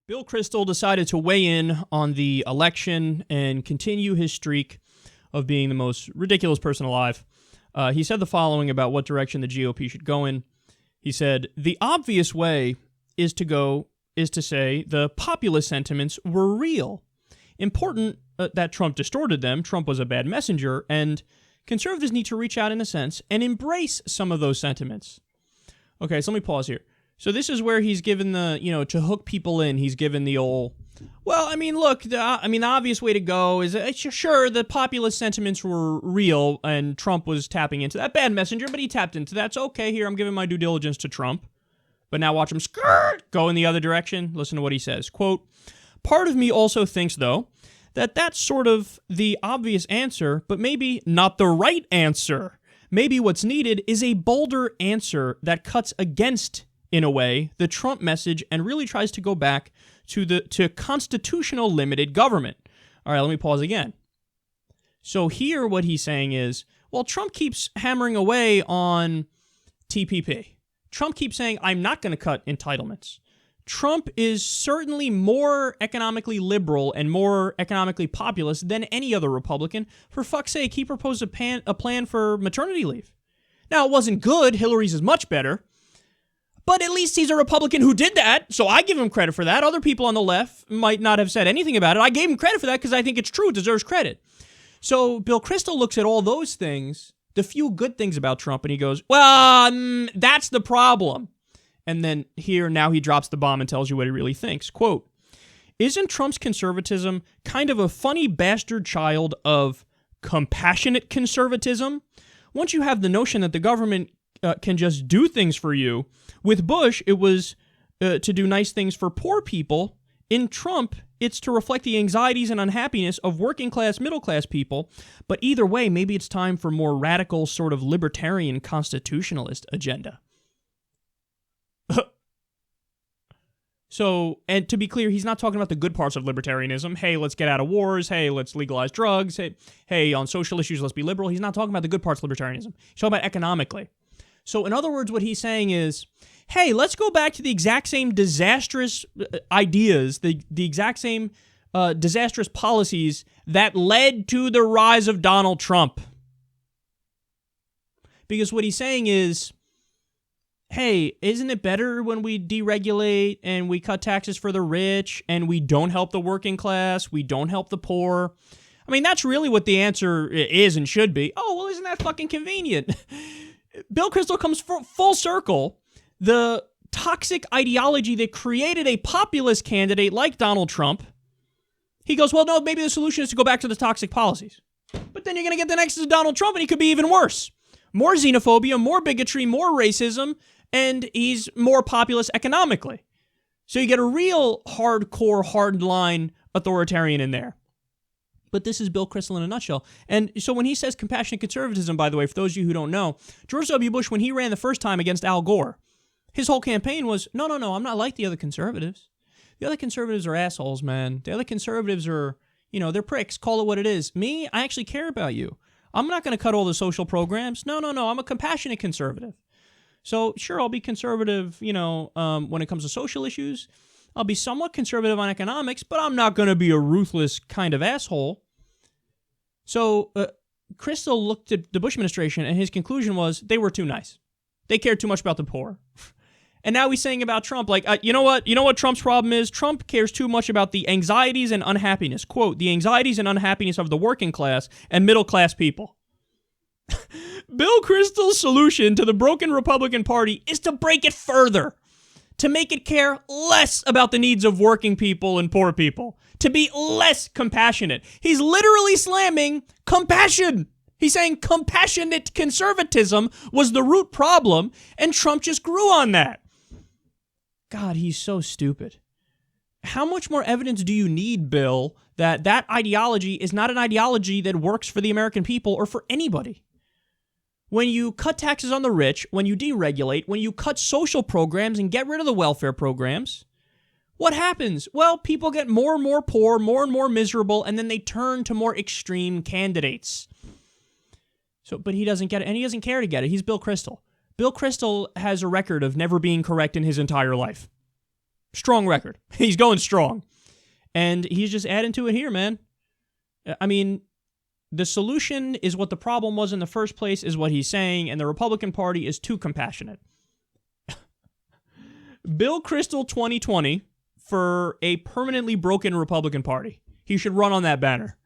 Bill Kristol decided to weigh in on the election and continue his streak of being the most ridiculous person alive. He said the following about what direction the GOP should go in. He said, "The obvious way is to say the populist sentiments were real. Important that Trump distorted them. Trump was a bad messenger, and conservatives need to reach out in a sense and embrace some of those sentiments." Okay, so let me pause here. So this is where he's given the, to hook people in, he's given the old, well, I mean, look, the obvious way to go is, sure, the populist sentiments were real, and Trump was tapping into that. Bad messenger, but he tapped into that. So, okay, here, I'm giving my due diligence to Trump. But now watch him go in the other direction. Listen to what he says. Quote, "Part of me also thinks, though, that that's sort of the obvious answer, but maybe not the right answer. Maybe what's needed is a bolder answer that cuts against, in a way, the Trump message and really tries to go back to constitutional limited government." All right, let me pause again. So here what he's saying is, well, Trump keeps hammering away on TPP. Trump keeps saying, I'm not going to cut entitlements. Trump is certainly more economically liberal and more economically populist than any other Republican. For fuck's sake, he proposed a plan for maternity leave. Now, it wasn't good. Hillary's is much better. But at least he's a Republican who did that, so I give him credit for that. Other people on the left might not have said anything about it. I gave him credit for that because I think it's true. It deserves credit. So Bill Kristol looks at all those things, the few good things about Trump, and he goes, well, that's the problem. And then now he drops the bomb and tells you what he really thinks. Quote, "Isn't Trump's conservatism kind of a funny bastard child of compassionate conservatism? Once you have the notion that the government can just do things for you. With Bush, it was to do nice things for poor people. In Trump, it's to reflect the anxieties and unhappiness of working class, middle class people. But either way, maybe it's time for more radical sort of libertarian constitutionalist agenda." So, and to be clear, he's not talking about the good parts of libertarianism. Hey, let's get out of wars. Hey, let's legalize drugs. Hey, on social issues, let's be liberal. He's not talking about the good parts of libertarianism. He's talking about economically. So, in other words, what he's saying is, hey, let's go back to the exact same disastrous ideas, the exact same disastrous policies that led to the rise of Donald Trump. Because what he's saying is, hey, isn't it better when we deregulate and we cut taxes for the rich and we don't help the working class, we don't help the poor? I mean, that's really what the answer is and should be. Oh, well, isn't that fucking convenient? Bill Kristol comes full circle. The toxic ideology that created a populist candidate like Donald Trump, he goes, well, no, maybe the solution is to go back to the toxic policies. But then you're going to get the next is Donald Trump, and he could be even worse. More xenophobia, more bigotry, more racism, and he's more populist economically. So you get a real hardcore, hardline authoritarian in there. But this is Bill Kristol in a nutshell. And so when he says compassionate conservatism, by the way, for those of you who don't know, George W. Bush, when he ran the first time against Al Gore, his whole campaign was, no, I'm not like the other conservatives. The other conservatives are assholes, man. The other conservatives are, they're pricks. Call it what it is. Me, I actually care about you. I'm not going to cut all the social programs. No, I'm a compassionate conservative. So, sure, I'll be conservative, when it comes to social issues. I'll be somewhat conservative on economics, but I'm not going to be a ruthless kind of asshole. So, Kristol looked at the Bush administration, and his conclusion was they were too nice. They cared too much about the poor. And now he's saying about Trump, like, you know what Trump's problem is? Trump cares too much about the anxieties and unhappiness. Quote, "the anxieties and unhappiness of the working class and middle class people." Bill Kristol's solution to the broken Republican Party is to break it further, to make it care less about the needs of working people and poor people, to be less compassionate. He's literally slamming compassion. He's saying compassionate conservatism was the root problem, and Trump just grew on that. God, he's so stupid. How much more evidence do you need, Bill, that ideology is not an ideology that works for the American people or for anybody? When you cut taxes on the rich, when you deregulate, when you cut social programs and get rid of the welfare programs, what happens? Well, people get more and more poor, more and more miserable, and then they turn to more extreme candidates. But he doesn't get it, and he doesn't care to get it. He's Bill Kristol. Bill Kristol has a record of never being correct in his entire life. Strong record. He's going strong. And he's just adding to it here, man. I mean, the solution is what the problem was in the first place, is what he's saying, and the Republican Party is too compassionate. Bill Kristol 2020 for a permanently broken Republican Party. He should run on that banner.